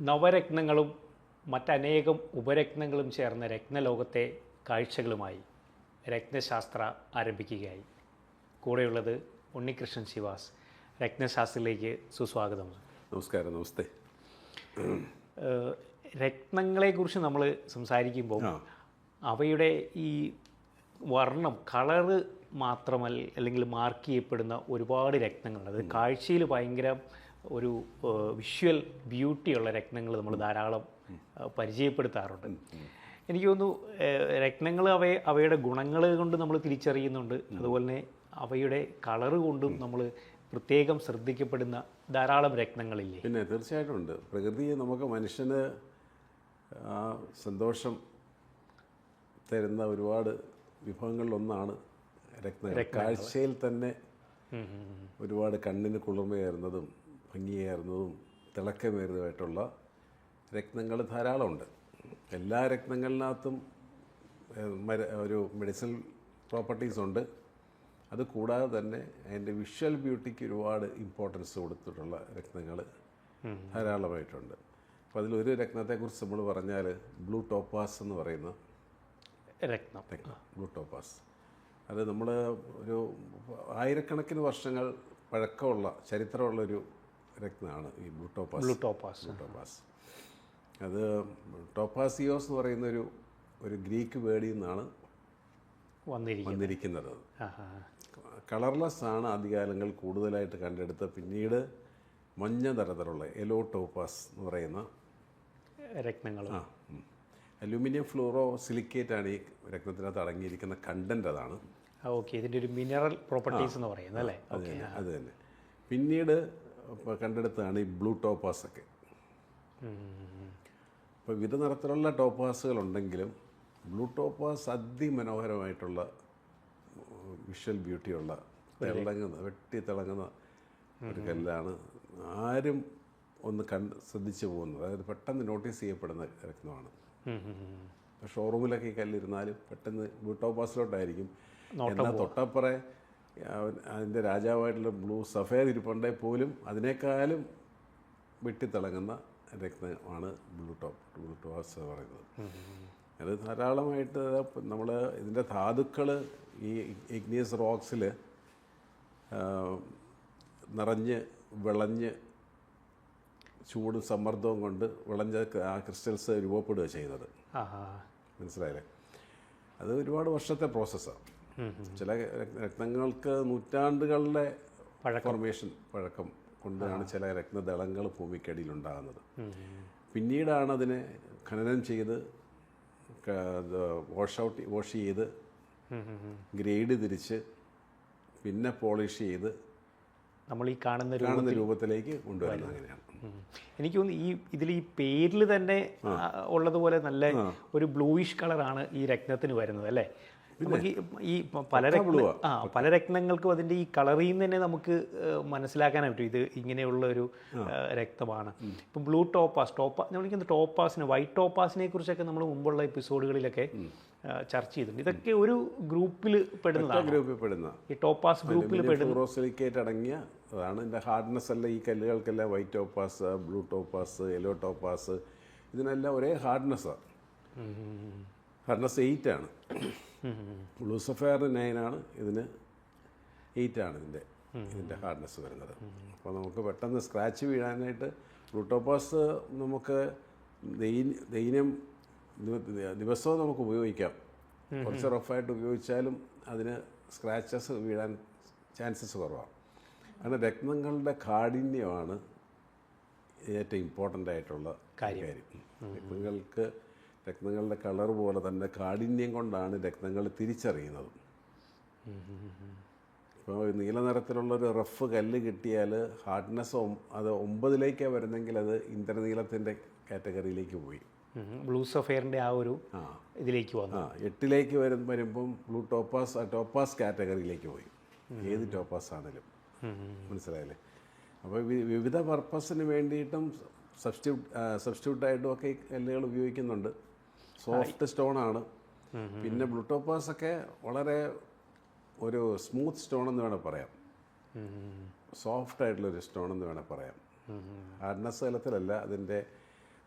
നവരത്നങ്ങളും മറ്റനേകം ഉപരത്നങ്ങളും ചേർന്ന രത്നലോകത്തെ കാഴ്ചകളുമായി രത്നശാസ്ത്ര ആരംഭിക്കുകയായി. കൂടെയുള്ളത് ഉണ്ണികൃഷ്ണൻ ശിവാസ്. രത്നശാസ്ത്രയിലേക്ക് സുസ്വാഗതം. നമസ്കാരം. നമസ്തേ. രത്നങ്ങളെക്കുറിച്ച് നമ്മൾ സംസാരിക്കുമ്പോൾ അവയുടെ ഈ വർണ്ണം, കളറ് മാത്രമല്ല അല്ലെങ്കിൽ മാർക്ക് ചെയ്യപ്പെടുന്ന ഒരുപാട് രത്നങ്ങളുണ്ട്. അത് കാഴ്ചയിൽ ഭയങ്കര ഒരു വിഷ്വൽ ബ്യൂട്ടിയുള്ള രത്നങ്ങൾ നമ്മൾ ധാരാളം പരിചയപ്പെടുത്താറുണ്ട്. എനിക്ക് തോന്നുന്നു രത്നങ്ങൾ അവയുടെ ഗുണങ്ങൾ കൊണ്ട് നമ്മൾ തിരിച്ചറിയുന്നുണ്ട്. അതുപോലെ തന്നെ അവയുടെ കളറ് കൊണ്ടും നമ്മൾ പ്രത്യേകം ശ്രദ്ധിക്കപ്പെടുന്ന ധാരാളം രത്നങ്ങളില്ലേ? പിന്നെ തീർച്ചയായിട്ടും ഉണ്ട്. പ്രകൃതിയെ നമുക്ക് മനുഷ്യന് സന്തോഷം തരുന്ന ഒരുപാട് വിഭവങ്ങളിലൊന്നാണ് രത്നങ്ങൾ. കാഴ്ചയിൽ തന്നെ ഒരുപാട് കണ്ണിന് കുളിർമയേറുന്നതും ഭംഗിയേറുന്നതും തിളക്കമേറുന്നതുമായിട്ടുള്ള രത്നങ്ങൾ ധാരാളമുണ്ട്. എല്ലാ രത്നങ്ങളിനകത്തും ഒരു മെഡിസിനൽ പ്രോപ്പർട്ടീസ് ഉണ്ട്. അത് കൂടാതെ തന്നെ അതിൻ്റെ വിഷ്വൽ ബ്യൂട്ടിക്ക് ഒരുപാട് ഇമ്പോർട്ടൻസ് കൊടുത്തിട്ടുള്ള രത്നങ്ങൾ ധാരാളമായിട്ടുണ്ട്. അപ്പോൾ അതിലൊരു രത്നത്തെക്കുറിച്ച് നമ്മൾ പറഞ്ഞാൽ ബ്ലൂ ടോപ്പാസ് എന്ന് പറയുന്ന രത്നം, ബ്ലൂ ടോപ്പാസ്. അത് നമ്മൾ ഒരു ആയിരക്കണക്കിന് വർഷങ്ങൾ പഴക്കമുള്ള ചരിത്രമുള്ളൊരു രത്നമാണ് ഈ ബ്ലൂ ടോപ്പാസ്. അത് ടോപ്പാസിയോസ് എന്ന് പറയുന്ന ഒരു ഗ്രീക്ക് വേർഡിൽ നിന്നാണ് വന്നിരിക്കുന്നത്. കളർലെസ് ആണ് ആദ്യകാലങ്ങൾ കൂടുതലായിട്ട് കണ്ടെടുത്ത്. പിന്നീട് മഞ്ഞ തരത്തിലുള്ള യെല്ലോ ടോപ്പാസ് എന്ന് പറയുന്ന രത്നങ്ങൾ, അലൂമിനിയം ഫ്ലൂറോ സിലിക്കേറ്റ് ആണ് ഈ രത്നത്തിനകത്ത് അടങ്ങിയിരിക്കുന്ന കണ്ടന്റ്. അതാണ് ഇതിൻ്റെ ഒരു മിനറൽ പ്രോപ്പർട്ടീസ് എന്ന് പറയുന്നത് അല്ലേ? അത് തന്നെ. പിന്നീട് കണ്ടെടുത്തതാണ് ഈ ബ്ലൂ ടോപ്പാസ് ഒക്കെ. അപ്പോൾ വിവിധ നിറത്തിലുള്ള ടോപ്പാസുകളുണ്ടെങ്കിലും ബ്ലൂ ടോപ്പാസ് അതിമനോഹരമായിട്ടുള്ള വിഷ്വൽ ബ്യൂട്ടിയുള്ള വെട്ടി തിളങ്ങുന്ന ഒരു കല്ലാണ്. ആരും ഒന്ന് ശ്രദ്ധിച്ചു പോകുന്നത്, അതായത് പെട്ടെന്ന് നോട്ടീസ് ചെയ്യപ്പെടുന്ന രത്നമാണ്. ഷോറൂമിലൊക്കെ ഈ കല്ലിരുന്നാലും പെട്ടെന്ന് ബ്ലൂ ടോപ്പാസിലോട്ടായിരിക്കും. എന്നാൽ തൊട്ടപ്പുറേ അതിൻ്റെ രാജാവായിട്ടുള്ള ബ്ലൂ സഫേർ ഇരിപ്പുണ്ടെങ്കിൽ പോലും അതിനേക്കാളും വെട്ടിത്തിളങ്ങുന്ന രത്നമാണ് ബ്ലൂ ടോപ്പാസ് എന്ന് പറയുന്നത്. അത് ധാരാളമായിട്ട് നമ്മൾ ഇതിൻ്റെ ധാതുക്കൾ ഈ ഇഗ്നിയസ് റോക്സിൽ നിറഞ്ഞ് വിളഞ്ഞ് ചൂടും സമ്മർദ്ദവും കൊണ്ട് വിളഞ്ഞ ആ ക്രിസ്റ്റൽസ് രൂപപ്പെടുക ചെയ്യുന്നത്. മനസ്സിലായില്ലേ? അത് ഒരുപാട് വർഷത്തെ പ്രോസസ്സാണ്. ചില രത്നങ്ങൾക്ക് നൂറ്റാണ്ടുകളുടെ ഫോർമേഷൻ പഴക്കം കൊണ്ടാണ് ചില രത്നദളങ്ങൾ ഭൂമിക്കടിയിൽ ഉണ്ടാകുന്നത്. പിന്നീടാണ് അതിനെ ഖനനം ചെയ്ത് വാഷ് ചെയ്ത് ഗ്രേഡ് തിരിച്ച് പിന്നെ പോളിഷ് ചെയ്ത് നമ്മൾ ഈ കാണുന്ന രൂപത്തിലേക്ക് കൊണ്ടുവരുന്നത്. അങ്ങനെയാണ്. എനിക്ക് തോന്നുന്നു ഇതിൽ ഈ പേരിൽ തന്നെ ഉള്ളതുപോലെ നല്ല ഒരു ബ്ലൂയിഷ് കളറാണ് ഈ രത്നത്തിന് വരുന്നത് അല്ലേ? നമുക്ക് ഈ പല രത്നങ്ങൾക്കും അതിൻ്റെ ഈ കളറിൽ നിന്ന് തന്നെ നമുക്ക് മനസ്സിലാക്കാനായി പറ്റും ഇത് ഇങ്ങനെയുള്ള ഒരു രക്തമാണ്. ഇപ്പം ബ്ലൂ നമ്മളിരിക്കുന്ന ടോപ്പാസിനെ, വൈറ്റ് ടോപ്പാസിനെ കുറിച്ചൊക്കെ നമ്മൾ മുമ്പുള്ള എപ്പിസോഡുകളിലൊക്കെ ചർച്ച ചെയ്തിട്ടുണ്ട്. ഇതൊക്കെ ഒരു ഗ്രൂപ്പിൽ പെടുന്നതാണ്. ഈ ടോപ്പാസ് ഗ്രൂപ്പിൽ സിലിക്കേറ്റ് അടങ്ങിയ അതാണ്. ഇതിൻ്റെ ഹാർഡ്നെസ് അല്ല ഈ കല്ലുകൾക്കെല്ലാം white topaz, blue topaz, yellow topaz, ഇതിനെല്ലാം ഒരേ ഹാർഡ്നെസ്സാണ്. ഹാർഡ്നെസ് 8 ആണ്. ബ്ലൂ സഫയർ 9 ആണ്. ഇതിന് 8 ആണ് ഇതിൻ്റെ ഹാർഡ്നെസ് വരുന്നത്. അപ്പോൾ നമുക്ക് പെട്ടെന്ന് സ്ക്രാച്ച് വീഴാനായിട്ട് ബ്ലൂ ടോപ്പാസ് നമുക്ക് ദിവസവും നമുക്ക് ഉപയോഗിക്കാം. കുറച്ച് റഫായിട്ട് ഉപയോഗിച്ചാലും അതിന് സ്ക്രാച്ചസ് വീഴാൻ ചാൻസസ് കുറവാണ്. കാരണം രത്നങ്ങളുടെ കാഠിന്യമാണ് ഏറ്റവും ഇമ്പോർട്ടൻ്റ് ആയിട്ടുള്ള കാര്യം. രത്നങ്ങളുടെ കളർ പോലെ തന്നെ കാഠിന്യം കൊണ്ടാണ് രത്നങ്ങൾ തിരിച്ചറിയുന്നത്. ഇപ്പോൾ നീല നിറത്തിലുള്ളൊരു റഫ് കല്ല് കിട്ടിയാൽ ഹാർഡ്നെസ് അത് 9 വരുന്നെങ്കിൽ അത് ഇന്ദ്രനീലത്തിൻ്റെ കാറ്റഗറിയിലേക്ക് പോയി. ബ്ലൂ സഫയറിൻ്റെ ആ ഒരു ഇതിലേക്ക് വന്നു. 8 വരുമ്പം ബ്ലൂ ടോപ്പാസ് കാറ്റഗറിയിലേക്ക് പോയി. ഏത് ടോപ്പാസ് ആണെങ്കിലും. മനസ്സിലായില്ലേ? അപ്പോൾ വിവിധ പർപ്പസിന് വേണ്ടിയിട്ടും സബ്സ്റ്റിറ്റ്യൂട്ടായിട്ടും ഒക്കെ ഈ കല്ലുകൾ ഉപയോഗിക്കുന്നുണ്ട്. സോഫ്റ്റ് സ്റ്റോണാണ്. പിന്നെ ബ്ലൂ ടോപ്പാസൊക്കെ വളരെ ഒരു സ്മൂത്ത് സ്റ്റോൺ എന്ന് വേണേൽ പറയാം. സോഫ്റ്റ് ആയിട്ടുള്ളൊരു സ്റ്റോൺ എന്ന് വേണേൽ പറയാം. ഹാർഡ്നെസ് തലത്തിലല്ല, അതിൻ്റെ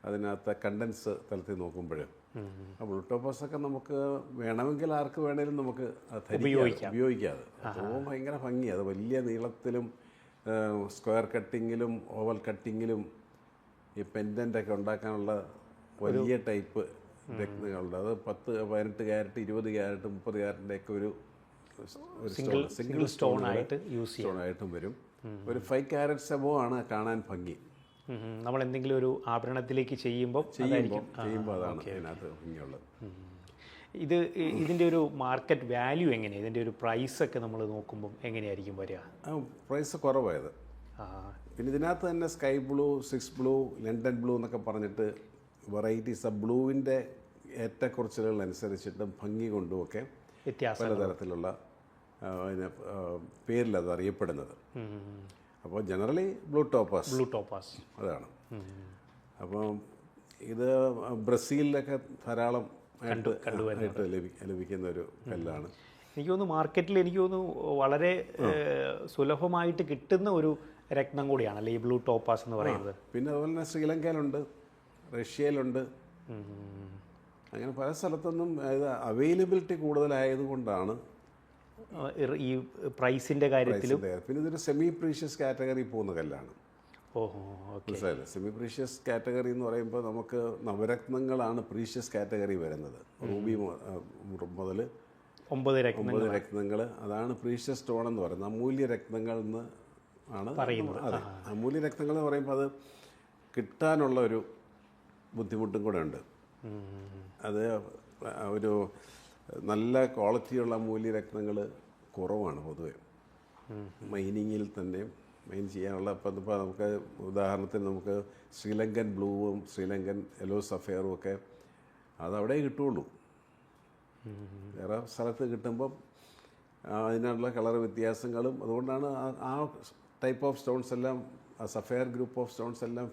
അതിനകത്ത് കണ്ടൻസ് തലത്തിൽ നോക്കുമ്പോൾ ആ ബ്ലൂ ടോപ്പാസൊക്കെ നമുക്ക് വേണമെങ്കിൽ ആർക്ക് വേണേലും നമുക്ക് ഉപയോഗിക്കാതെ അപ്പോൾ ഭയങ്കര ഭംഗി. അത് വലിയ നീളത്തിലും സ്ക്വയർ കട്ടിങ്ങിലും ഓവൽ കട്ടിങ്ങിലും ഈ പെൻഡൻ്റൊക്കെ ഉണ്ടാക്കാനുള്ള വലിയ ടൈപ്പ് ടെക്നിക്കുകളുണ്ട്. അത് 10, 18 ക്യാരറ്റ്, 20 ക്യാരറ്റ്, 30 ക്യാരറ്റിൻ്റെയൊക്കെ ഒരു സിംഗിൾ സ്റ്റോണായിട്ടും വരും. ഒരു 5 ക്യാരറ്റ്സ് എബോ ആണ് കാണാൻ ഭംഗി. നമ്മൾ എന്തെങ്കിലും ഒരു ആഭരണത്തിലേക്ക് ചെയ്യുമ്പോൾ അതാണ് അതിനകത്ത് ഭംഗിയുള്ളത്. ഇതിൻ്റെ ഒരു മാർക്കറ്റ് വാല്യൂ എങ്ങനെയാണ്? ഇതിൻ്റെ ഒരു പ്രൈസൊക്കെ നമ്മൾ നോക്കുമ്പം എങ്ങനെയായിരിക്കും വരിക? പ്രൈസ് കുറവായത്. പിന്നെ ഇതിനകത്ത് തന്നെ sky blue, 6 blue, London blue എന്നൊക്കെ പറഞ്ഞിട്ട് വെറൈറ്റീസ് ആ ബ്ലൂവിൻ്റെ ഏറ്റക്കുറച്ചിലുകൾ അനുസരിച്ചിട്ടും ഭംഗി കൊണ്ടുമൊക്കെ പലതരത്തിലുള്ള പേരിലത് അറിയപ്പെടുന്നത്. അപ്പോൾ ജനറലി ബ്ലൂ ടോപ്പാസ് അതാണ്. അപ്പം ഇത് ബ്രസീലിലൊക്കെ ധാരാളം ആയിട്ട് ലഭിക്കുന്ന ഒരു കല്ലാണ്. എനിക്ക് തോന്നുന്നു മാർക്കറ്റിൽ എനിക്ക് തോന്നുന്നു വളരെ സുലഭമായിട്ട് കിട്ടുന്ന ഒരു രത്നം കൂടിയാണല്ലേ ഈ ബ്ലൂ ടോപ്പാസ് എന്ന് പറയുന്നത്. പിന്നെ അതുപോലെ തന്നെ ശ്രീലങ്കയിലുണ്ട്, റഷ്യയിലുണ്ട്, അങ്ങനെ പല സ്ഥലത്തൊന്നും ഇത് അവൈലബിലിറ്റി കൂടുതലായതുകൊണ്ടാണ് ഈ പ്രൈസിൻ്റെ കാര്യത്തിലും. പിന്നെ ഇതൊരു സെമി പ്രീഷ്യസ് കാറ്റഗറി പോകുന്ന കല്ലാണ്. മനസ്സിലായില്ലേ? സെമി പ്രീഷ്യസ് കാറ്റഗറി എന്ന് പറയുമ്പോൾ നമുക്ക് നവരത്നങ്ങളാണ് പ്രീഷ്യസ് കാറ്റഗറി വരുന്നത്. റൂബി മുതൽ 9 രത്നങ്ങൾ, അതാണ് പ്രീഷ്യസ് സ്റ്റോൺ എന്ന് പറയുന്നത്. അമൂല്യ രത്നങ്ങൾ എന്ന് ആണ് പറയുന്നത്. അതെ, അമൂല്യ രത്നങ്ങൾ എന്ന് പറയുമ്പോൾ അത് കിട്ടാനുള്ള ഒരു ബുദ്ധിമുട്ടും കൂടെ ഉണ്ട്. അത് ഒരു നല്ല ക്വാളിറ്റിയുള്ള മൂല്യരത്നങ്ങൾ കുറവാണ് പൊതുവെ മൈനിങ്ങിൽ തന്നെ. മൈൻ ചെയ്യാനുള്ള ഇപ്പം നമുക്ക് ഉദാഹരണത്തിന് നമുക്ക് ശ്രീലങ്കൻ ബ്ലൂവും ശ്രീലങ്കൻ യെല്ലോ സഫയറും ഒക്കെ അതവിടെ കിട്ടുള്ളൂ. വേറെ സ്ഥലത്ത് കിട്ടുമ്പം അതിനുള്ള കളർ വ്യത്യാസങ്ങളും, അതുകൊണ്ടാണ് ആ ടൈപ്പ് ഓഫ് സ്റ്റോൺസ് എല്ലാം, ആ സഫയർ ഗ്രൂപ്പ് ഓഫ് സ്റ്റോൺസ് എല്ലാം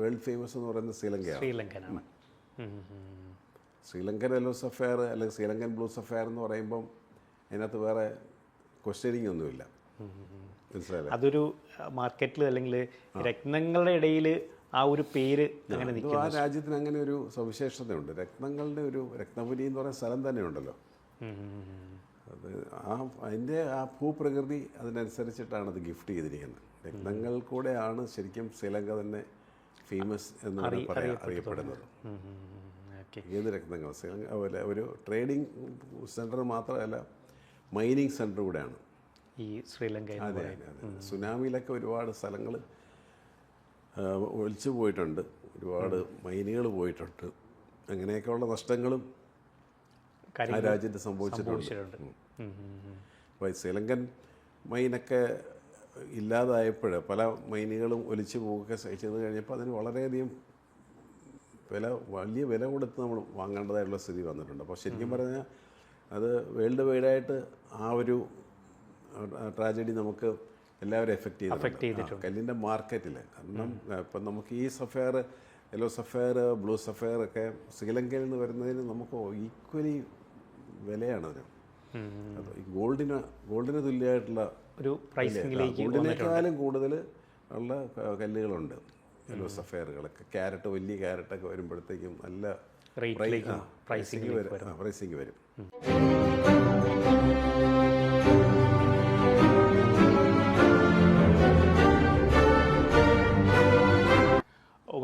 വേൾഡ് ഫേമസ് എന്ന് പറയുന്നത് ശ്രീലങ്കയാണ്. ശ്രീലങ്കൻ യെല്ലോ സഫയർ അല്ലെങ്കിൽ ശ്രീലങ്കൻ ബ്ലൂ സഫയർ എന്ന് പറയുമ്പം അതിനകത്ത് വേറെ ക്വസ്റ്റ്യനിങ് ഒന്നുമില്ല. മനസ്സിലായില്ലേ? അതൊരു മാർക്കറ്റിൽ അല്ലെങ്കിൽ രത്നങ്ങളുടെ ഇടയിൽ ആ ഒരു പേര് അങ്ങനെ നിൽക്കുന്നു. ആ രാജ്യത്തിന് അങ്ങനെ ഒരു സവിശേഷതയുണ്ട്. രത്നങ്ങളുടെ ഒരു രത്നപുരി എന്ന് പറയുന്ന സ്ഥലം തന്നെ ഉണ്ടല്ലോ. അത് അതിൻ്റെ ആ ഭൂപ്രകൃതി അതിനനുസരിച്ചിട്ടാണ് അത് ഗിഫ്റ്റ് ചെയ്തിരിക്കുന്നത്. രത്നങ്ങൾ കൂടെയാണ് ശരിക്കും ശ്രീലങ്ക തന്നെ ഫേമസ് എന്ന് അറിയപ്പെടുന്നത്. ഏത് രത്നങ്ങൾ ശ്രീലങ്ക ഒരു ട്രേഡിംഗ് സെൻറ്റർ മാത്രമല്ല, മൈനിങ് സെൻറ്റർ കൂടെയാണ് ഈ ശ്രീലങ്ക. അതെ അതെ. സുനാമിയിലൊക്കെ ഒരുപാട് സ്ഥലങ്ങൾ ഒലിച്ചു പോയിട്ടുണ്ട്, ഒരുപാട് മൈനുകൾ പോയിട്ടുണ്ട്. അങ്ങനെയൊക്കെയുള്ള നഷ്ടങ്ങളും ആ രാജ്യത്ത് സംഭവിച്ചിട്ടുണ്ട്. അപ്പോൾ വലിയ മൈനൊക്കെ ഇല്ലാതായപ്പോൾ പല മൈനുകളും ഒലിച്ചു പോവുകയൊക്കെ ചെയ്ത് കഴിഞ്ഞപ്പോൾ അതിന് വളരെയധികം വലിയ വില കൊടുത്ത് നമ്മൾ വാങ്ങേണ്ടതായിട്ടുള്ള സ്ഥിതി വന്നിട്ടുണ്ട്. അപ്പോൾ ശരിക്കും പറഞ്ഞാൽ അത് വേൾഡ് വൈഡായിട്ട് ആ ഒരു ട്രാജഡി നമുക്ക് എല്ലാവരും എഫക്റ്റ് ചെയ്തിട്ടുണ്ട് കല്ലിൻ്റെ മാർക്കറ്റിൽ. കാരണം ഇപ്പം നമുക്ക് ഈ sapphire, yellow sapphire, blue sapphire ഒക്കെ ശ്രീലങ്കയിൽ നിന്ന് വരുന്നതിന് നമുക്ക് ഈക്വലി വിലയാണ് അതിന്. അത് ഈ ഗോൾഡിന് തുല്യമായിട്ടുള്ള ഒരു പ്രൈസിംഗിലേക്ക്, ഗോൾഡിനേക്കാളും കൂടുതൽ ഉള്ള കല്ലുകളുണ്ട് യെല്ലോ സഫയറുകളൊക്കെ. ക്യാരറ്റ്, വലിയ ക്യാരറ്റൊക്കെ വരുമ്പോഴത്തേക്കും നല്ല പ്രൈസിങ് വരും.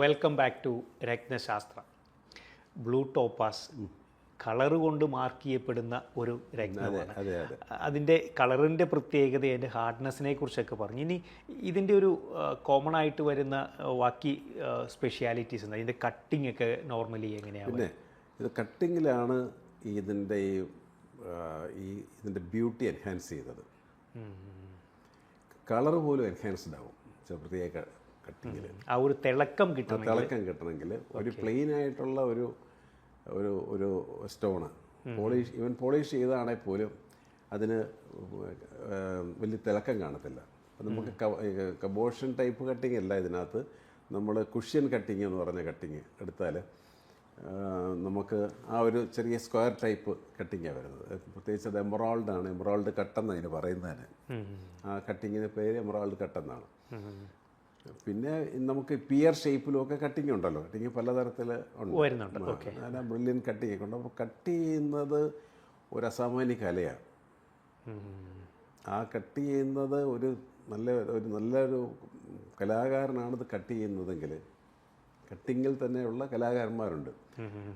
Welcome back to Ratnashastra. Blue topaz colour കൊണ്ട് മാർക്ക് ചെയ്യപ്പെടുന്ന ഒരു രത്നമാണ്. അതിൻ്റെ കളറിൻ്റെ പ്രത്യേകത, അതിൻ്റെ ഹാർഡ്നെസ്സിനെ കുറിച്ചൊക്കെ പറഞ്ഞു. ഇനി ഇതിൻ്റെ ഒരു കോമൺ ആയിട്ട് വരുന്ന ബാക്കി സ്പെഷ്യാലിറ്റീസ് എന്താ? ഇതിൻ്റെ കട്ടിങ് ഒക്കെ നോർമലി എങ്ങനെയാണ്? പിന്നെ ഇത് കട്ടിങ്ങിലാണ് ഇതിൻ്റെ ബ്യൂട്ടി എൻഹാൻസ് ചെയ്തത്. കളർ പോലും എൻഹാൻസ്ഡ് ആവും പ്രത്യേക കട്ടിങ്ങിൽ. ആ ഒരു തിളക്കം കിട്ടണമെങ്കിൽ ഒരു പ്ലെയിൻ ആയിട്ടുള്ള ഒരു ഒരു സ്റ്റോണ് പോളിഷ് ചെയ്തതാണെങ്കിൽ പോലും അതിന് വലിയ തിളക്കം കാണത്തില്ല. അപ്പം നമുക്ക് കബോഷൻ ടൈപ്പ് കട്ടിങ് അല്ല ഇതിനകത്ത്. നമ്മൾ കുഷ്യൻ കട്ടിങ് എന്ന് പറഞ്ഞ കട്ടിങ് എടുത്താൽ നമുക്ക് ആ ഒരു ചെറിയ സ്ക്വയർ ടൈപ്പ് കട്ടിങ്ങാണ് വരുന്നത്. പ്രത്യേകിച്ച് അത് എമറാൾഡാണ്. എമറാൾഡ് കട്ടെന്ന് അതിന് പറയുന്നതിന്. ആ കട്ടിങ്ങിന് പേര് എമറാൾഡ് കട്ടെന്നാണ്. പിന്നെ നമുക്ക് പിയർ ഷേപ്പിലും ഒക്കെ കട്ടിങ് ഉണ്ടല്ലോ. കട്ടിങ് പലതരത്തിൽ ഉണ്ട്. വരുന്നുണ്ട്. ഓക്കെ. ബ്രില്യൻ കട്ടിങ് ഒക്കെ ഉണ്ട്. അപ്പോൾ കട്ട് ചെയ്യുന്നത് ഒരു അസാമാന്യ കലയാണ്. ആ കട്ട് ചെയ്യുന്നത് നല്ലൊരു കലാകാരനാണിത് കട്ട് ചെയ്യുന്നതെങ്കിൽ, കട്ടിങ്ങിൽ തന്നെയുള്ള കലാകാരന്മാരുണ്ട്.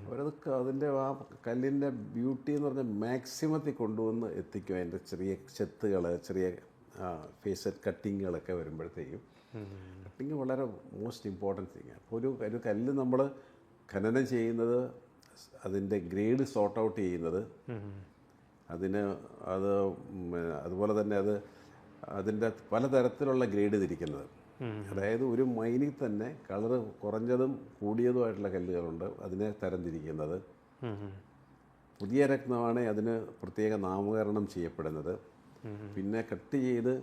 അവരത് അതിൻ്റെ ആ കല്ലിൻ്റെ ബ്യൂട്ടി എന്ന് പറഞ്ഞാൽ മാക്സിമത്തിൽ കൊണ്ടുവന്ന് എത്തിക്കും. അതിൻ്റെ ചെറിയ ചെത്തുകൾ, ചെറിയ ഫേസ് കട്ടിങ്ങുകളൊക്കെ വരുമ്പോഴത്തേക്കും കട്ടിങ് വളരെ മോസ്റ്റ് ഇമ്പോർട്ടൻറ്റ് തിങ്ങാണ്. അപ്പോൾ ഒരു കല്ല് നമ്മൾ ഖനനം ചെയ്യുന്നത്, അതിൻ്റെ ഗ്രേഡ് സോർട്ട് ഔട്ട് ചെയ്യുന്നത്, അതുപോലെ തന്നെ അതിൻ്റെ പലതരത്തിലുള്ള ഗ്രേഡ് തിരിക്കുന്നത്. അതായത് ഒരു മൈനിൽ തന്നെ കളറ് കുറഞ്ഞതും കൂടിയതുമായിട്ടുള്ള കല്ലുകളുണ്ട്, അതിനെ തരംതിരിക്കുന്നത്. പുതിയ രത്നമാണ് അതിന് പ്രത്യേക നാമകരണം ചെയ്യപ്പെടുന്നത്. പിന്നെ കട്ട് ചെയ്ത്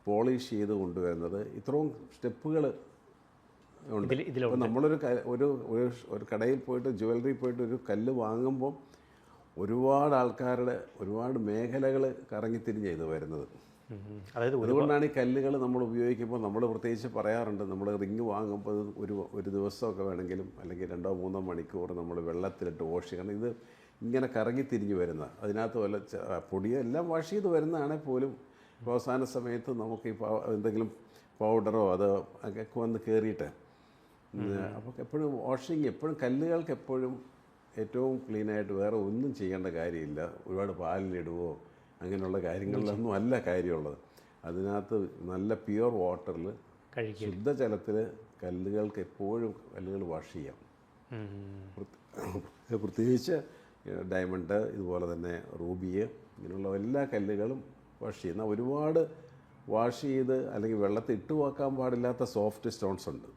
പോളിഷ് ചെയ്ത് കൊണ്ടുവരുന്നത്. ഇത്രയും സ്റ്റെപ്പുകൾ ഉണ്ട്. ഇപ്പോൾ നമ്മളൊരു ഒരു കടയിൽ പോയിട്ട്, ജ്വല്ലറി പോയിട്ട് ഒരു കല്ല് വാങ്ങുമ്പോൾ ഒരുപാട് ആൾക്കാരുടെ ഒരുപാട് മേഖലകൾ കറങ്ങിത്തിരിഞ്ഞ് ഇത് വരുന്നത്. അതുകൊണ്ടാണ് ഈ കല്ലുകൾ നമ്മൾ ഉപയോഗിക്കുമ്പോൾ നമ്മൾ പ്രത്യേകിച്ച് പറയാറുണ്ട്, നമ്മൾ റിങ് വാങ്ങുമ്പോൾ ഒരു ദിവസമൊക്കെ വേണമെങ്കിലും അല്ലെങ്കിൽ 2-3 മണിക്കൂർ നമ്മൾ വെള്ളത്തിലിട്ട് വാഷ് ചെയ്യണം. ഇത് ഇങ്ങനെ കറങ്ങിത്തിരിഞ്ഞ് വരുന്ന, അതിനകത്ത് വല്ല പൊടിയോ എല്ലാം വാഷ് ചെയ്ത് വരുന്നതാണെങ്കിൽ പോലും അവസാന സമയത്ത് നമുക്ക് ഈ എന്തെങ്കിലും പൗഡറോ അതോ ഒക്കെ വന്ന് കയറിയിട്ട്, അപ്പോൾ എപ്പോഴും വാഷിങ്, എപ്പോഴും കല്ലുകൾക്ക് എപ്പോഴും ഏറ്റവും ക്ലീനായിട്ട് വേറെ ഒന്നും ചെയ്യേണ്ട കാര്യമില്ല. ഒരുപാട് പാലിലിടുവോ അങ്ങനെയുള്ള കാര്യങ്ങളിലൊന്നും അല്ല കാര്യമുള്ളത്. അതിനകത്ത് നല്ല പ്യുവർ വാട്ടറിൽ, ശുദ്ധജലത്തിൽ കല്ലുകൾക്ക് എപ്പോഴും കല്ലുകൾ വാഷ് ചെയ്യാം. പ്രത്യേകിച്ച് ഡയമണ്ട്, ഇതുപോലെ തന്നെ റൂബി, ഇങ്ങനെയുള്ള എല്ലാ കല്ലുകളും വാഷ് ചെയ്യുന്ന, ഒരുപാട് വാഷ് ചെയ്ത് അല്ലെങ്കിൽ വെള്ളത്തിൽ ഇട്ട് വെക്കാൻ പാടില്ലാത്ത സോഫ്റ്റ് സ്റ്റോൺസ് ഉണ്ട്.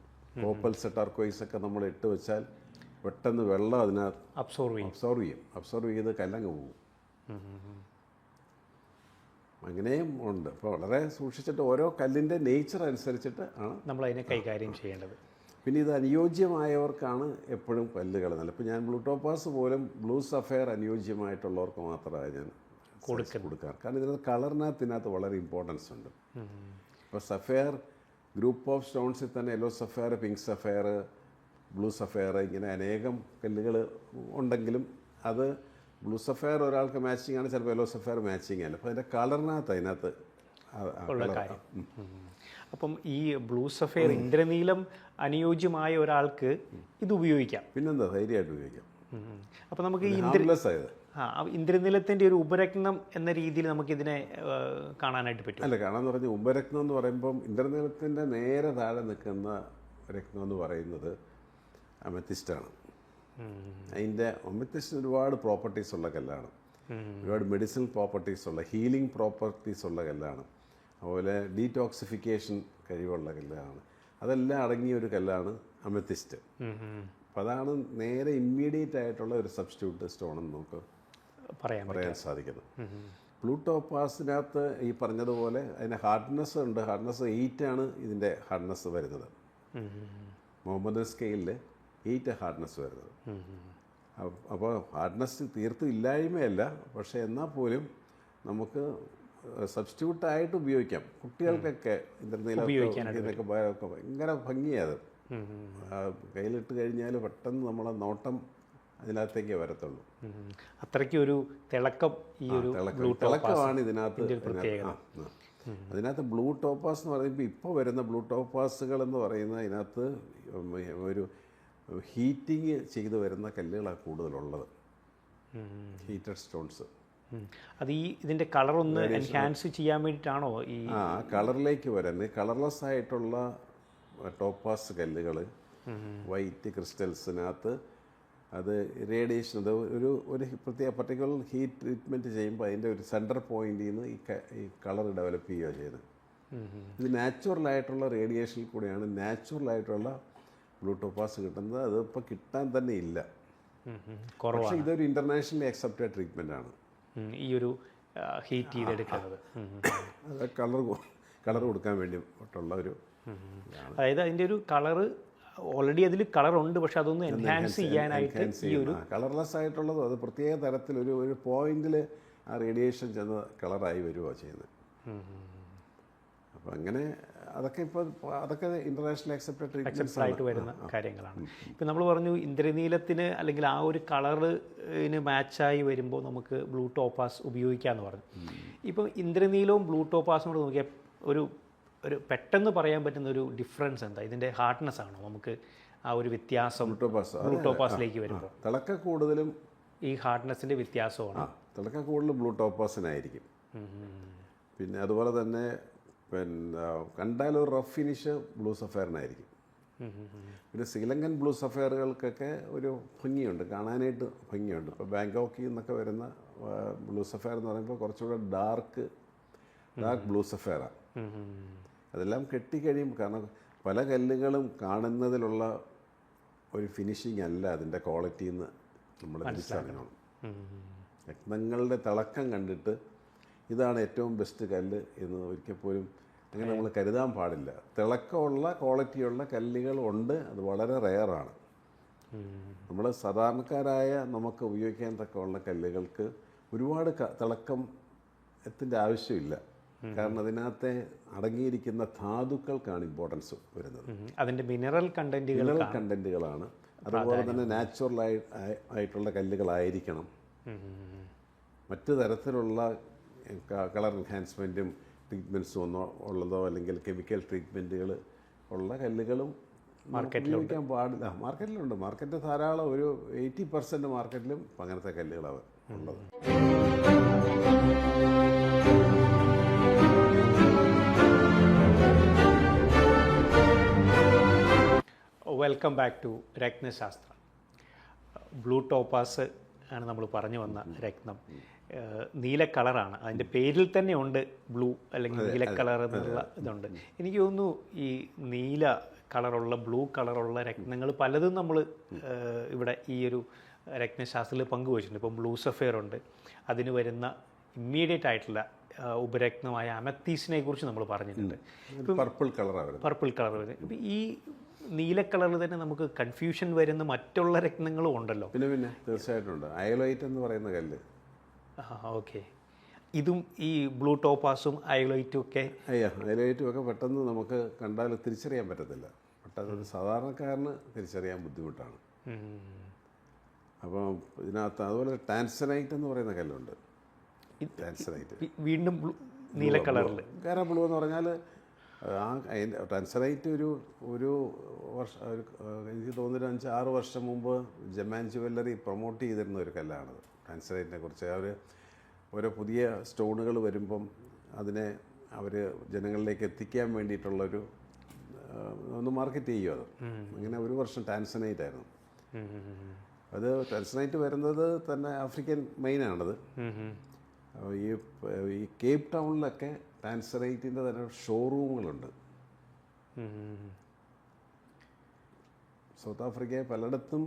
ഓപ്പൽസ്, ടർക്കോയ്സ് ഒക്കെ നമ്മൾ ഇട്ട് വെച്ചാൽ പെട്ടെന്ന് വെള്ളം അതിനകത്ത് അബ്സോർവ് ചെയ്ത് കല്ലങ്ങ് പോകും. അങ്ങനെയും ഉണ്ട്. അപ്പോൾ വളരെ സൂക്ഷിച്ചിട്ട് ഓരോ കല്ലിൻ്റെ നേച്ചർ അനുസരിച്ചിട്ട് ആണ് നമ്മളതിനെ കൈകാര്യം ചെയ്യേണ്ടത്. പിന്നെ ഇത് അനുയോജ്യമായവർക്കാണ് എപ്പോഴും കല്ലുകൾ നല്ല. ഇപ്പോൾ ഞാൻ ബ്ലൂ ടോപ്പാസ് പോലും ബ്ലൂ സഫയർ അനുയോജ്യമായിട്ടുള്ളവർക്ക് മാത്രമേ ഞാൻ കൊടുക്കാറ്. കാരണം ഇതിനകത്ത് കളറിനകത്ത് വളരെ ഇമ്പോർട്ടൻസ് ഉണ്ട്. ഇപ്പോൾ സഫയർ ഗ്രൂപ്പ് ഓഫ് സ്റ്റോൺസിൽ തന്നെ yellow sapphire, pink sapphire, blue sapphire, ഇങ്ങനെ അനേകം കല്ലുകൾ ഉണ്ടെങ്കിലും അത് ബ്ലൂ സഫയർ ഒരാൾക്ക് മാച്ചിങ് ആണ്, ചിലപ്പോൾ യെല്ലോ സഫയർ മാച്ചിങ് ആണ്. അപ്പോൾ അതിൻ്റെ കളറിനകത്ത് അപ്പം ഈ ബ്ലൂ സഫയർ ഇന്ദ്രനീലം അനുയോജ്യമായ ഒരാൾക്ക് ഇത് ഉപയോഗിക്കാം. പിന്നെന്താ, ധൈര്യമായിട്ട് ഉപയോഗിക്കാം. അപ്പം നമുക്ക് ഇന്ദ്രനീലത്തിൻ്റെ ഒരു ഉപരത്നം എന്ന രീതിയിൽ നമുക്കിതിനെ കാണാനായിട്ട് പറ്റും. അല്ല, കാണാമെന്ന് പറഞ്ഞാൽ ഉപരത്നം എന്ന് പറയുമ്പം ഇന്ദ്രനീലത്തിൻ്റെ നേരെ താഴെ നിൽക്കുന്ന രത്നം എന്ന് പറയുന്നത് അമത്തിസ്റ്റാണ്. അതിൻ്റെ അമത്തിസ്റ്റ് ഒരുപാട് പ്രോപ്പർട്ടീസ് ഉള്ള കല്ലാണ്. ഒരുപാട് മെഡിസിനൽ പ്രോപ്പർട്ടീസ് ഉള്ള, ഹീലിംഗ് പ്രോപ്പർട്ടീസ് ഉള്ള കല്ലാണ്. അതുപോലെ ഡീടോക്സിഫിക്കേഷൻ കഴിവുള്ള കല്ലാണ്. അതെല്ലാം അടങ്ങിയ ഒരു കല്ലാണ് അമത്തിസ്റ്റ്. അപ്പോൾ അതാണ് നേരെ ഇമ്മീഡിയറ്റ് ആയിട്ടുള്ള ഒരു സബ്സ്റ്റിറ്റ്യൂട്ട് സ്റ്റോൺ എന്ന് നമുക്ക് പറയാൻ സാധിക്കുന്നത്. ബ്ലൂ ടോപ്പാസിനകത്ത് ഈ പറഞ്ഞതുപോലെ അതിന് ഹാർഡ്നെസ് ഉണ്ട്. ഹാർഡ്നെസ് 8 ആണ് ഇതിൻ്റെ ഹാർഡ്നെസ് വരുന്നത്. മുഹമ്മദ് സ്കെയിലിൽ 8 ഹാർഡ്നെസ് വരുന്നത്. അപ്പോൾ ഹാർഡ്നെസ് തീർത്തും ഇല്ലായ്മയല്ല, പക്ഷേ എന്നാൽ പോലും നമുക്ക് സബ്സ്റ്റിറ്റ്യൂട്ടായിട്ട് ഉപയോഗിക്കാം. കുട്ടികൾക്കൊക്കെ ഇന്ദ്രനീലൊക്കെ ഭയങ്കര ഭംഗിയാണ്. കയ്യിലിട്ട് കഴിഞ്ഞാൽ പെട്ടെന്ന് നമ്മളെ നോട്ടം അതിനകത്തേക്കേ വരത്തുള്ളൂ. അത്രയ്ക്ക് ഒരു തിളക്കം, ഈ ഒരു തിളക്കമാണ് ഇതിനകത്ത്. അതിനകത്ത് ബ്ലൂ ടോപ്പാസ് എന്ന് പറയുമ്പോൾ ഇപ്പോൾ വരുന്ന ബ്ലൂ ടോപ്പാസുകൾ എന്ന് പറയുന്നത് അതിനകത്ത് ഒരു ഹീറ്റിങ് ചെയ്ത് വരുന്ന കല്ലുകളാണ് കൂടുതലുള്ളത്, ഹീറ്റഡ് സ്റ്റോൺസ്. അത് ഇതിൻ്റെ കളറൊന്ന് എൻഹാൻസ് ചെയ്യാൻ വേണ്ടിയിട്ടാണോ ഈ കളറിലേക്ക് വരുന്നത്? കളർലെസ് ആയിട്ടുള്ള ടോപ്പാസ് കല്ലുകൾ, വൈറ്റ് ക്രിസ്റ്റൽസിനകത്ത് അത് റേഡിയേഷൻ, അത് ഒരു പ്രത്യേക പർട്ടിക്കുലർ ഹീറ്റ് ട്രീറ്റ്മെൻറ്റ് ചെയ്യുമ്പോൾ അതിൻ്റെ ഒരു സെൻറ്റർ പോയിന്റിൽ നിന്ന് ഈ കളർ ഡെവലപ്പ് ചെയ്യുക ചെയ്യുന്നത്. ഇത് നാച്ചുറലായിട്ടുള്ള റേഡിയേഷനിൽ കൂടെയാണ് നാച്ചുറലായിട്ടുള്ള ബ്ലൂ ടോപ്പാസ് കിട്ടുന്നത്. അതിപ്പോൾ കിട്ടാൻ തന്നെ ഇല്ല. പക്ഷേ ഇതൊരു ഇൻ്റർനാഷണലി അക്സെപ്റ്റഡ് ട്രീറ്റ്മെൻ്റ് ആണ് ഈ ഒരു ഹീറ്റ് ചെയ്തെടുക്കുന്നത്. അത് കളർ കൊടുക്കാൻ വേണ്ടിയിട്ടുള്ള ഒരു, അതായത് അതിൻ്റെ ഒരു കളറ് ഓൾറെഡി അതിൽ കളറുണ്ട്, പക്ഷെ അതൊന്ന് എൻഹാൻസ് ചെയ്യാനായിട്ട് ഈ ഒരു കളർലെസ് ആയിട്ടുള്ളത് അത് പ്രത്യേക തരത്തിൽ ഒരു പോയിന്റിൽ ആ റേഡിയേഷൻ ചെന്ന് കളറായി വരുവാ ചെയ്യുന്നത്. അപ്പോൾ അങ്ങനെ അതൊക്കെ ഇൻ്റർനാഷണൽ അക്സെപ്റ്റഡ് ട്രീറ്റ്മെൻറ്റ്സ് ആയിട്ട് വരുന്ന കാര്യങ്ങളാണ്. ഇപ്പം നമ്മൾ പറഞ്ഞു ഇന്ദ്രനീലത്തിന് അല്ലെങ്കിൽ ആ ഒരു കളറിന് മാച്ചായി വരുമ്പോൾ നമുക്ക് ബ്ലൂ ടോപ്പാസ് ഉപയോഗിക്കാമെന്ന് പറഞ്ഞു. ഇപ്പോൾ ഇന്ദ്രനീലവും ബ്ലൂ ടോപ്പാസും കൂടെ നോക്കിയാൽ ഒരു പെട്ടെന്ന് പറയാൻ പറ്റുന്ന ഒരു ഡിഫറൻസ് എന്താ? ഇതിൻ്റെ ഹാർഡ്നെസ് ആണോ നമുക്ക് ആ ഒരു വ്യത്യാസം ബ്ലൂ ടോപ്പാസിലേക്ക് വരുമ്പോൾ? തിളക്ക കൂടുതലും ഈ ഹാർഡ്നെസ്സിൻ്റെ വ്യത്യാസമാണ്. തിളക്ക കൂടുതലും ബ്ലൂ ടോപ്പാസിനായിരിക്കും. പിന്നെ അതുപോലെ തന്നെ പിന്നെ കണ്ടാലൊരു റഫ് ഫിനിഷ് ബ്ലൂ സഫയറിനായിരിക്കും. പിന്നെ ശ്രീലങ്കൻ ബ്ലൂ സഫയറുകൾക്കൊക്കെ ഒരു ഭംഗിയുണ്ട്, കാണാനായിട്ട് ഭംഗിയുണ്ട്. ഇപ്പോൾ ബാങ്കോക്കിൽ നിന്നൊക്കെ വരുന്ന ബ്ലൂ സഫയർ എന്ന് പറയുമ്പോൾ കുറച്ചുകൂടെ ഡാർക്ക് ബ്ലൂ സഫയറാണ്. അതെല്ലാം കെട്ടിക്കഴിയും. കാരണം പല കല്ലുകളും കാണുന്നതിലുള്ള ഒരു ഫിനിഷിങ് അല്ല അതിൻ്റെ ക്വാളിറ്റി എന്ന് നമ്മൾ മനസ്സിലാക്കണം. രത്നങ്ങളുടെ തിളക്കം കണ്ടിട്ട് ഇതാണ് ഏറ്റവും ബെസ്റ്റ് കല്ല് എന്ന് ഒരിക്കൽ പോലും അങ്ങനെ നമ്മൾ കരുതാൻ പാടില്ല. തിളക്കമുള്ള ക്വാളിറ്റിയുള്ള കല്ലുകൾ ഉണ്ട്, അത് വളരെ റെയറാണ്. നമ്മൾ സാധാരണക്കാരായ നമുക്ക് ഉപയോഗിക്കാൻ തക്കമുള്ള കല്ലുകൾക്ക് ഒരുപാട് തിളക്കത്തിൻ്റെ ആവശ്യമില്ല. കാരണം അതിനകത്തെ അടങ്ങിയിരിക്കുന്ന ധാതുക്കൾക്കാണ് ഇമ്പോർട്ടൻസ് വരുന്നത്. അതിൻ്റെ മിനറൽ കണ്ടന്റുകളാണ്. അതുപോലെ തന്നെ നാച്ചുറൽ ആയിട്ടുള്ള കല്ലുകളായിരിക്കണം. മറ്റു തരത്തിലുള്ള കളർ എൻഹാൻസ്മെൻറ്റും ട്രീറ്റ്മെൻറ്റ്സും ഒന്നോ ഉള്ളതോ അല്ലെങ്കിൽ കെമിക്കൽ ട്രീറ്റ്മെൻറ്റുകൾ ഉള്ള കല്ലുകളും ഉപയോഗിക്കാൻ പാടില്ല. മാർക്കറ്റിലുണ്ട്. മാർക്കറ്റ് ധാരാളം, ഒരു 80% മാർക്കറ്റിലും അങ്ങനത്തെ കല്ലുകളാണ് ഉള്ളത്. Welcome back to Ratnashastra. Blue topaz ആണ് നമ്മൾ പറഞ്ഞു വന്ന രത്നം. നീല കളറാണ്, അതിൻ്റെ പേരിൽ തന്നെ ഉണ്ട് ബ്ലൂ അല്ലെങ്കിൽ നീല കളർ എന്നുള്ള ഇതുണ്ട്. എനിക്ക് തോന്നുന്നു ഈ നീല കളറുള്ള ബ്ലൂ കളറുള്ള രത്നങ്ങൾ പലതും നമ്മൾ ഇവിടെ ഈ ഒരു രത്നശാസ്ത്രത്തിൽ പങ്കുവച്ചിട്ടുണ്ട്. ഇപ്പം ബ്ലൂ സഫയർ ഉണ്ട്, അതിന് വരുന്ന ഇമ്മീഡിയറ്റ് ആയിട്ടുള്ള ഉപരത്നമായ അമത്തീസിനെ കുറിച്ച് നമ്മൾ പറഞ്ഞിട്ടുണ്ട്. പർപ്പിൾ കളർ വരുന്നത്. ഇപ്പം ഈ നീല കളറിൽ തന്നെ നമുക്ക് കൺഫ്യൂഷൻ വരുന്ന മറ്റുള്ള രത്നങ്ങളും ഉണ്ടല്ലോ. പിന്നെ തീർച്ചയായിട്ടും ഉണ്ട്. അയലൈറ്റ് എന്ന് പറയുന്ന കല്ല്. ഓക്കെ. ഇതും ഈ ബ്ലൂ ടോപ്പാസും അയലൈറ്റും ഒക്കെ അയലൈറ്റും ഒക്കെ പെട്ടെന്ന് നമുക്ക് കണ്ടാൽ തിരിച്ചറിയാൻ പറ്റത്തില്ല. പെട്ടെന്ന് സാധാരണക്കാരന് തിരിച്ചറിയാൻ ബുദ്ധിമുട്ടാണ്. അപ്പം ഇതിനകത്ത് അതുപോലെ ടാൻസനൈറ്റ് എന്ന് പറയുന്ന കല്ലുണ്ട്. ടാൻസനൈറ്റ് വീണ്ടും നീല കളറിൽ. കാരണം ബ്ലൂ എന്ന് പറഞ്ഞാൽ ടാൻസനൈറ്റ് ഒരു വർഷം, എനിക്ക് തോന്നുന്നു 5-6 വർഷം മുമ്പ് ജമാൻ ജുവല്ലറി പ്രൊമോട്ട് ചെയ്തിരുന്ന ഒരു കല്ലാണത്. ടാൻസനൈറ്റിനെ കുറിച്ച് അവർ ഓരോ പുതിയ സ്റ്റോണുകൾ വരുമ്പം അതിനെ അവർ ജനങ്ങളിലേക്ക് എത്തിക്കാൻ വേണ്ടിയിട്ടുള്ളൊരു ഒന്ന് മാർക്കറ്റ് ചെയ്യും. അത് അങ്ങനെ ഒരു വർഷം ടാൻസനൈറ്റ് ആയിരുന്നു. അത് ടാൻസനൈറ്റ് വരുന്നത് തന്നെ ആഫ്രിക്കൻ മെയിനാണത്. ഈ കേപ്പ് ടൗണിലൊക്കെ ടാൻസനൈറ്റിൻ്റെ തന്നെ ഷോറൂമുകളുണ്ട്. സൗത്ത് ആഫ്രിക്കയിൽ പലയിടത്തും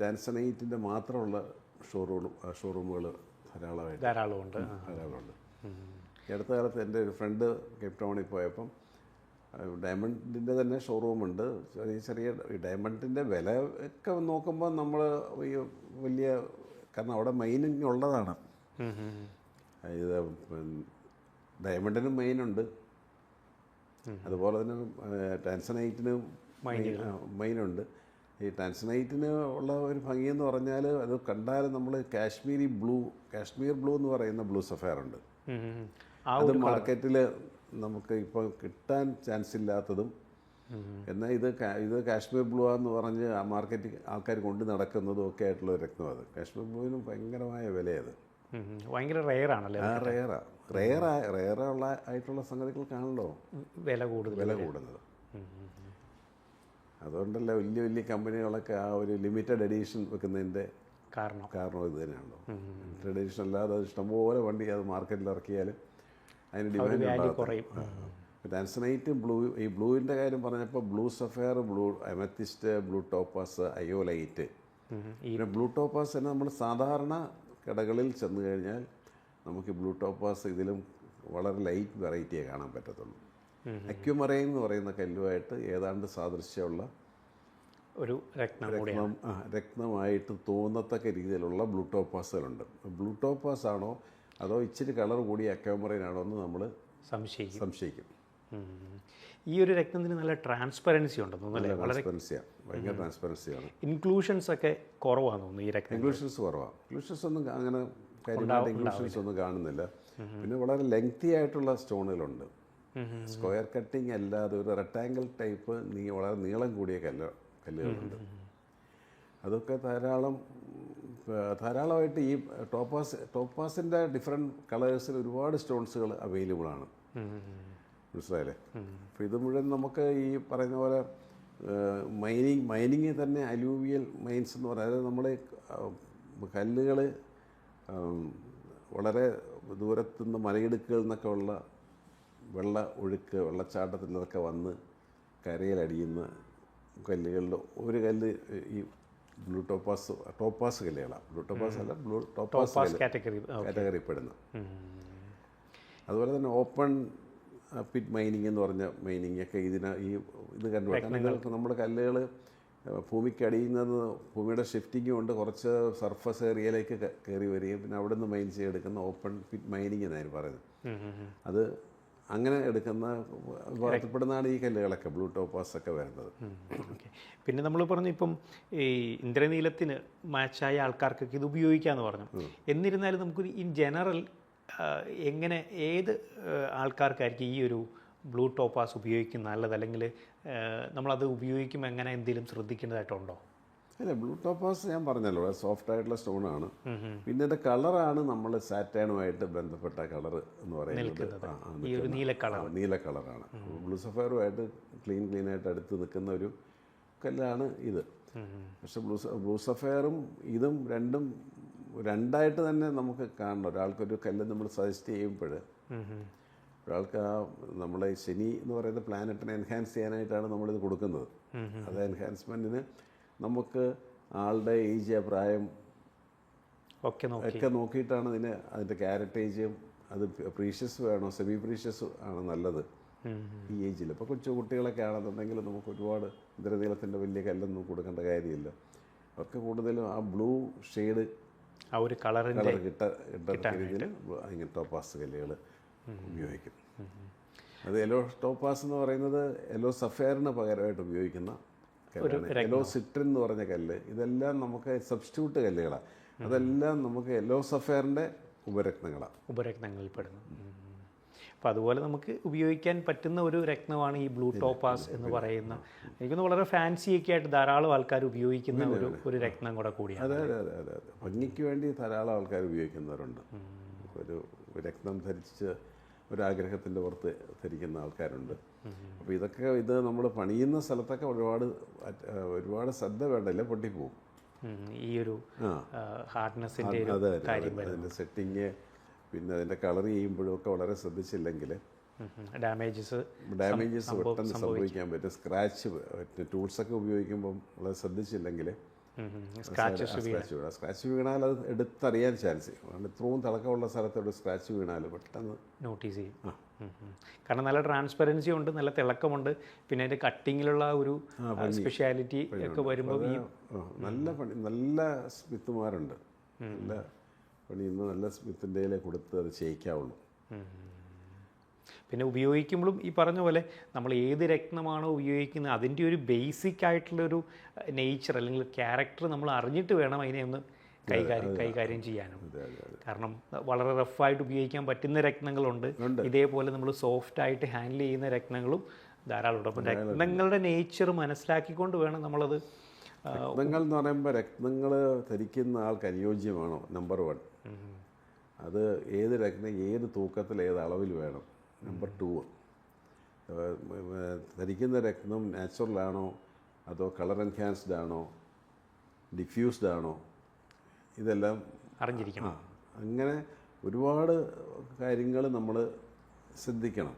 ടാൻസനൈറ്റിൻ്റെ മാത്രമുള്ള ഷോറൂമുകൾ ധാരാളമുണ്ട്. ഈ അടുത്ത കാലത്ത് എൻ്റെ ഒരു ഫ്രണ്ട് കേപ്പ് ടൗണിൽ പോയപ്പം ഡയമണ്ടിൻ്റെ തന്നെ ഷോറൂമുണ്ട്. ചെറിയ ഡയമണ്ടിൻ്റെ വില ഒക്കെ നോക്കുമ്പോൾ നമ്മൾ വലിയ, കാരണം അവിടെ മൈനിങ് ഉള്ളതാണ്. ഇത് ഡയമണ്ടിനും മൈനുണ്ട്, അതുപോലെ തന്നെ ടാൻസനൈറ്റിനും മൈനുണ്ട്. ഈ ടാൻസനൈറ്റിന് ഉള്ള ഒരു ഭംഗിയെന്ന് പറഞ്ഞാൽ അത് കണ്ടാൽ നമ്മൾ കാശ്മീർ ബ്ലൂ എന്ന് പറയുന്ന ബ്ലൂ സഫയർ ഉണ്ട്. അത് മാർക്കറ്റിൽ നമുക്ക് ഇപ്പോൾ കിട്ടാൻ ചാൻസ് ഇല്ലാത്തതും, എന്നാൽ ഇത് കാശ്മീർ ബ്ലൂ എന്ന് പറഞ്ഞ് ആ മാർക്കറ്റിൽ ആൾക്കാർ കൊണ്ട് നടക്കുന്നതും ഒക്കെ ആയിട്ടുള്ള ഒരു രത്നം. അത് കാശ്മീർ ബ്ലൂവിനും ഭയങ്കരമായ വിലയത്. ഭയങ്കര റെയറാണല്ലേ? റെയറുള്ള ആയിട്ടുള്ള സംഗതികൾക്കാണല്ലോ വില കൂടുന്നത്. അതുകൊണ്ടല്ല വലിയ വലിയ കമ്പനികളൊക്കെ ആ ഒരു ലിമിറ്റഡ് എഡീഷൻ വെക്കുന്നതിൻ്റെ കാരണം ഇത് തന്നെയാണല്ലോ. ലിമിറ്റഡ് എഡീഷൻ അല്ലാതെ അത് ഇഷ്ടംപോലെ വണ്ടി അത് മാർക്കറ്റിൽ ഇറക്കിയാൽ അതിന് ഡിമാൻഡ് ഉണ്ടാകും. ടാൻസനൈറ്റ് ഈ ബ്ലൂവിൻ്റെ കാര്യം പറഞ്ഞപ്പോൾ blue sapphire, blue amethyst, blue topaz, iolite. പിന്നെ ബ്ലൂ ടോപ്പാസ് തന്നെ നമ്മൾ സാധാരണ കടകളിൽ ചെന്ന് കഴിഞ്ഞാൽ നമുക്ക് ബ്ലൂ ടോപ്പാസ് ഇതിലും വളരെ ലൈറ്റ് വെറൈറ്റിയെ കാണാൻ പറ്റത്തുള്ളൂ. അക്യുമറൈൻ എന്ന് പറയുന്ന കല്ലുമായിട്ട് ഏതാണ്ട് സാദൃശ്യമുള്ള ഒരു രത്നമായിട്ട് തോന്നത്തക്ക രീതിയിലുള്ള ബ്ലൂ ടോപ്പാസുകളുണ്ട്. ബ്ലൂ ടോപ്പാസ് ആണോ അതോ ഇച്ചിരി കളർ കൂടിയ അക്യുമറൈൻ ആണോ എന്ന് നമ്മൾ സംശയിക്കും. ഈ ഒരു രക്തത്തിന് നല്ല ട്രാൻസ്പെറൻസി ഉണ്ടെന്ന് തോന്നുന്നു അല്ലേ? വളരെ ട്രാൻസ്പെറൻസിയാണ്, ഭയങ്കര ട്രാൻസ്പെറൻസിയാണ്. ഇൻക്ലൂഷൻസ് ഒക്കെ കുറവാന്ന് തോന്നുന്നു ഈ രക്തം. ഇൻക്ലൂഷൻസ് കുറവാണ്. ഇൻക്ലൂഷൻസ് ഒന്നും അങ്ങനെ കാര്യമായിട്ട് ഇൻക്ലൂഷൻസ് ഒന്നും കാണുന്നില്ല. പിന്നെ വളരെ ലെങ്തി ആയിട്ടുള്ള സ്റ്റോണുകളുണ്ട്. സ്ക്വയർ കട്ടിങ് അല്ലാതെ ഒരു റെക്ടാങ്കിൾ ടൈപ്പ് വളരെ നീളം കൂടിയ കല്ലുകളുണ്ട്. അതൊക്കെ ധാരാളമായിട്ട് ഈ ടോപ്പാസിൻ്റെ ഡിഫറെൻറ്റ് കളേഴ്സിൽ ഒരുപാട് സ്റ്റോൺസുകൾ അവൈലബിൾ ആണ്. മനസ്സിലായില്ലേ? അപ്പോൾ ഇത് മുഴുവൻ നമുക്ക് ഈ പറയുന്ന പോലെ മൈനിങ് തന്നെ അലൂവിയൽ മൈൻസ് എന്ന് പറയുന്നത്, അതായത് നമ്മൾ കല്ലുകൾ വളരെ ദൂരത്തുനിന്ന് മലയിടുക്കുകളിൽ നിന്നൊക്കെ ഉള്ള വെള്ളച്ചാട്ടത്തിൽ നിന്നൊക്കെ വന്ന് കരയിലടിയുന്ന കല്ലുകളിൽ ഒരു കല്ല് ഈ ബ്ലൂ ടോപ്പാസ് കല്ലുകളാണ്. ബ്ലൂ ടോപ്പാസ് അല്ല, ബ്ലൂ ടോപ്പാസ് കാറ്റഗറി പെടുന്ന. അതുപോലെ തന്നെ ഓപ്പൺ പിറ്റ് മൈനിങ് എന്ന് പറഞ്ഞ മൈനിങ് ഒക്കെ ഇത് കണ്ടുപിടിക്കാൻ നമ്മുടെ കല്ലുകൾ ഭൂമിക്കടിയിൽ നിന്ന് ഭൂമിയുടെ ഷിഫ്റ്റിംഗ് കൊണ്ട് കുറച്ച് സർഫസ് ഏരിയയിലേക്ക് കയറി വരികയും പിന്നെ അവിടെ നിന്ന് മൈൻ ചെയ്തെടുക്കുന്ന ഓപ്പൺ പിറ്റ് മൈനിങ് എന്നാണ് പറയുന്നത്. അത് അങ്ങനെ എടുക്കുന്ന വിഭാഗത്തിൽപ്പെടുന്നതാണ് ഈ കല്ലുകളൊക്കെ, ബ്ലൂ ടോപ്പാസ് ഒക്കെ വരുന്നത്. ഓക്കെ. പിന്നെ നമ്മൾ പറഞ്ഞു ഇപ്പം ഈ ഇന്ദ്രനീലത്തിന് മാച്ചായ ആൾക്കാർക്കൊക്കെ ഇത് ഉപയോഗിക്കാമെന്ന് പറഞ്ഞു. എന്നിരുന്നാലും നമുക്കൊരു ഇൻ ജനറൽ എങ്ങനെ ഏത് ആൾക്കാർക്കായിരിക്കും ഈ ഒരു ബ്ലൂ ടോപ്പാസ് ഉപയോഗിക്കുന്നത് നല്ലത്, അല്ലെങ്കിൽ നമ്മളത് ഉപയോഗിക്കുമ്പോൾ എങ്ങനെ എന്തെങ്കിലും ശ്രദ്ധിക്കേണ്ടതായിട്ടുണ്ടോ? അല്ല, ബ്ലൂ ടോപ്പാസ് ഞാൻ പറഞ്ഞല്ലോ സോഫ്റ്റ് ആയിട്ടുള്ള സ്റ്റോണാണ്. പിന്നെ ഇതിൻ്റെ കളറാണ് നമ്മൾ സാറ്റേണുമായിട്ട് ബന്ധപ്പെട്ട കളർ എന്ന് പറയുന്നത്. നീല കളറാണ്. ബ്ലൂ സഫയറുമായിട്ട് ക്ലീനായിട്ട് അടുത്ത് നിൽക്കുന്ന ഒരു കല്ലാണ് ഇത്. പക്ഷെ ബ്ലൂ സഫയറും ഇതും രണ്ടായിട്ട് തന്നെ നമുക്ക് കാണണം. ഒരാൾക്കൊരു കല്ല് നമ്മൾ സജസ്റ്റ് ചെയ്യുമ്പോൾ ഒരാൾക്ക് നമ്മളെ ശനി എന്ന് പറയുന്ന പ്ലാനറ്റിനെ എൻഹാൻസ് ചെയ്യാനായിട്ടാണ് നമ്മളിത് കൊടുക്കുന്നത്. അത് എൻഹാൻസ്മെൻറ്റിന് നമുക്ക് ആളുടെ ഏജ്, പ്രായം ഒക്കെ നോക്കിയിട്ടാണ് അതിൻ്റെ ക്യാരറ്റേജും അത് പ്രീഷ്യസ് വേണോ സെമി പ്രീഷ്യസ് ആണ് നല്ലത് ഈ ഏജിൽ. ഇപ്പോൾ കൊച്ചു കുട്ടികളൊക്കെ ആണെന്നുണ്ടെങ്കിൽ നമുക്ക് ഒരുപാട് ഇന്ദ്രനീലത്തിൻ്റെ വലിയ കല്ലൊന്നും കൊടുക്കേണ്ട കാര്യമില്ല. അവർക്ക് കൂടുതലും ആ ബ്ലൂ ഷെയ്ഡ് ആ ഒരു കളർ കിട്ടുന്ന രീതിയിൽ ഇങ്ങനെ ടോപ്പാസ് കല്ലുകൾ ഉപയോഗിക്കും. അത് യെല്ലോ ടോപ്പാസ് എന്ന് പറയുന്നത് യെല്ലോ സഫയറിന് പകരമായിട്ട് ഉപയോഗിക്കുന്ന കല്ലാണ്. യെല്ലോ സിട്രിൻ എന്ന് പറഞ്ഞ കല്ല്, ഇതെല്ലാം നമുക്ക് സബ്സ്റ്റിറ്റ്യൂട്ട് കല്ലുകളാണ്. അതെല്ലാം നമുക്ക് യെല്ലോ സഫയറിൻ്റെ ഉപരത്നങ്ങളിൽ പെടുന്നു. അപ്പോൾ അതുപോലെ നമുക്ക് ഉപയോഗിക്കാൻ പറ്റുന്ന ഒരു രത്നമാണ് ഈ ബ്ലൂ ടോപ്പാസ് എന്ന് പറയുന്ന. എനിക്കൊന്ന് വളരെ ഫാൻസിയൊക്കെ ആയിട്ട് ധാരാളം ആൾക്കാർ ഉപയോഗിക്കുന്ന ഒരു രത്നം കൂടിയാണ്. അതെ അതെ അതെ അതെ ഭംഗിക്ക് വേണ്ടി ധാരാളം ആൾക്കാർ ഉപയോഗിക്കുന്നവരുണ്ട്. ഒരു രത്നം ധരിച്ച് ഒരാഗ്രഹത്തിൻ്റെ പുറത്ത് ധരിക്കുന്ന ആൾക്കാരുണ്ട്. അപ്പോൾ ഇത് നമ്മൾ പണിയുന്ന സ്ഥലത്തൊക്കെ ഒരുപാട് ശ്രദ്ധ വേണ്ടല്ല, പൊട്ടിപ്പോവും ഈ ഒരു ഹാർഡ്നെസ്സിൻ്റെ അതിൻ്റെ സെറ്റിങ്. പിന്നെ അതിൻ്റെ കളർ ചെയ്യുമ്പോഴും ഒക്കെ വളരെ ശ്രദ്ധിച്ചില്ലെങ്കിൽ ഡാമേജസ് പെട്ടെന്ന് സംഭവിക്കാൻ പറ്റും. സ്ക്രാച്ച് ടൂൾസൊക്കെ ഉപയോഗിക്കുമ്പം വളരെ ശ്രദ്ധിച്ചില്ലെങ്കിൽ സ്ക്രാച്ച് വീണാൽ അത് എടുത്തറിയാൻ ചാൻസ്. ഇത്രയും തിളക്കമുള്ള സ്ഥലത്തോട് സ്ക്രാച്ച് വീണാൽ പെട്ടെന്ന് നോട്ടീസ് ചെയ്യും. കാരണം നല്ല ട്രാൻസ്പെറൻസി ഉണ്ട്, നല്ല തിളക്കമുണ്ട്. പിന്നെ അതിൻ്റെ കട്ടിങ്ങിലുള്ള ഒരു സ്പെഷ്യാലിറ്റി ഒക്കെ വരുമ്പോൾ നല്ല സ്മിത്തുമാരുണ്ട്. നല്ല പണിയുന്ന നല്ല സ്മിത്തിൻ്റെ കൊടുത്ത് അത് ചെയ്യിക്കാവുള്ളൂ. പിന്നെ ഉപയോഗിക്കുമ്പോഴും ഈ പറഞ്ഞ പോലെ നമ്മൾ ഏത് രത്നമാണോ ഉപയോഗിക്കുന്നത് അതിൻ്റെ ഒരു ബേസിക് ആയിട്ടുള്ളൊരു നേച്ചർ അല്ലെങ്കിൽ ക്യാരക്ടർ നമ്മൾ അറിഞ്ഞിട്ട് വേണം അതിനെ ഒന്ന് കൈകാര്യം ചെയ്യാനും. കാരണം വളരെ റഫായിട്ട് ഉപയോഗിക്കാൻ പറ്റുന്ന രത്നങ്ങളുണ്ട്, ഇതേപോലെ നമ്മൾ സോഫ്റ്റ് ആയിട്ട് ഹാൻഡിൽ ചെയ്യുന്ന രത്നങ്ങളും ധാരാളമുണ്ട്. അപ്പോൾ രത്നങ്ങളുടെ നേച്ചർ മനസ്സിലാക്കിക്കൊണ്ട് വേണം നമ്മളത്. രത്നങ്ങൾ എന്ന് പറയുമ്പോൾ രത്നങ്ങൾ ധരിക്കുന്ന ആൾക്ക് അനുയോജ്യമാണോ നമ്പർ 1. അത് ഏത് രത്നം ഏത് തൂക്കത്തിൽ ഏത് അളവിൽ വേണം. നമ്പർ 2, ധരിക്കുന്ന രത്നം നാച്ചുറലാണോ അതോ കളർ എൻഹാൻസ്ഡ് ആണോ ഡിഫ്യൂസ്ഡ് ആണോ, ഇതെല്ലാം അറിഞ്ഞിരിക്കണം. അങ്ങനെ ഒരുപാട് കാര്യങ്ങൾ നമ്മൾ ശ്രദ്ധിക്കണം.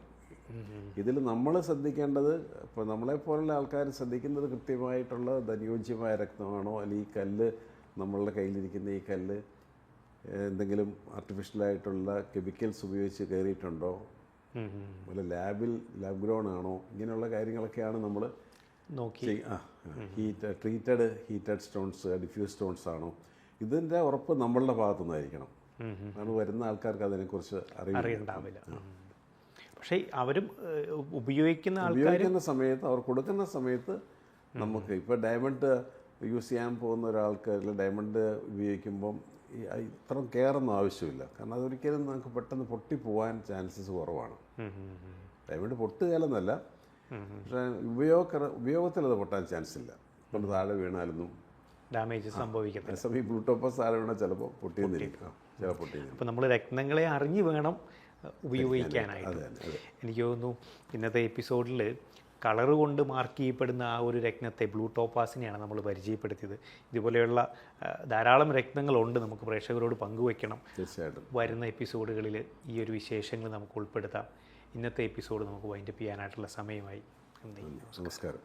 ഇതിൽ നമ്മൾ ശ്രദ്ധിക്കേണ്ടത്, ഇപ്പോൾ നമ്മളെപ്പോലുള്ള ആൾക്കാർ ശ്രദ്ധിക്കുന്നത് കൃത്യമായിട്ടുള്ള അനുയോജ്യമായ രത്നമാണോ, അല്ലെങ്കിൽ ഈ കല്ല് നമ്മളുടെ കയ്യിലിരിക്കുന്ന ഈ കല്ല് എന്തെങ്കിലും ആർട്ടിഫിഷ്യലായിട്ടുള്ള കെമിക്കൽസ് ഉപയോഗിച്ച് കയറിയിട്ടുണ്ടോ, അതുപോലെ ലാബ് ഗ്രോൺ ആണോ, ഇങ്ങനെയുള്ള കാര്യങ്ങളൊക്കെയാണ് നമ്മൾ നോക്കി. ഹീറ്റഡ് സ്റ്റോൺസ്, ഡിഫ്യൂസ് സ്റ്റോൺസ് ആണോ, ഇതിൻ്റെ ഉറപ്പ് നമ്മളുടെ ഭാഗത്തുനിന്നായിരിക്കണം. അത് വരുന്ന ആൾക്കാർക്ക് അതിനെക്കുറിച്ച് അറിയുന്നുണ്ടാവില്ല. പക്ഷേ അവരും ഉപയോഗിക്കുന്ന ആൾക്കാർ ഉപയോഗിക്കുന്ന സമയത്ത്, അവർ കൊടുക്കുന്ന സമയത്ത് നമുക്ക് ഇപ്പോൾ ഡയമണ്ട് യൂസ് ചെയ്യാൻ പോകുന്ന ഒരാൾക്ക് ഡയമണ്ട് ഉപയോഗിക്കുമ്പം ഇത്ര കെയറൊന്നും ആവശ്യമില്ല. കാരണം അതൊരിക്കലും നമുക്ക് പെട്ടെന്ന് പൊട്ടിപ്പോവാൻ ചാൻസസ് കുറവാണ്. ഡയമണ്ട് പൊട്ടുകയെന്നല്ല, പക്ഷേ ഉപയോഗത്തിൽ അത് പൊട്ടാൻ ചാൻസ് ഇല്ല. കൊണ്ട് താഴെ വീണാലൊന്നും ഡാമേജ് സംഭവിക്കുന്നത്. അതേസമയം ഈ ബ്ലൂടോപ്പസ് താഴെ വീണാൽ ചിലപ്പോൾ പൊട്ടിയെന്നിരിക്കും. ചില പൊട്ടിയെന്നിരിക്കും. അപ്പോൾ നമ്മൾ രത്നങ്ങളെ അറിഞ്ഞു വേണം ഉപയോഗിക്കാനായിട്ട്. എനിക്ക് തോന്നുന്നു ഇന്നത്തെ എപ്പിസോഡിൽ കളറ് കൊണ്ട് മാർക്ക് ചെയ്യപ്പെടുന്ന ആ ഒരു രത്നത്തെ, ബ്ലൂ ടോപ്പാസിനെയാണ് നമ്മൾ പരിചയപ്പെടുത്തിയത്. ഇതുപോലെയുള്ള ധാരാളം രത്നങ്ങളുണ്ട്, നമുക്ക് പ്രേക്ഷകരോട് പങ്കുവയ്ക്കണം. തീർച്ചയായിട്ടും വരുന്ന എപ്പിസോഡുകളിൽ ഈ ഒരു വിശേഷങ്ങൾ നമുക്ക് ഉൾപ്പെടുത്താം. ഇന്നത്തെ എപ്പിസോഡ് നമുക്ക് വൈൻഡപ്പ് ചെയ്യാനായിട്ടുള്ള സമയമായി. നമസ്കാരം.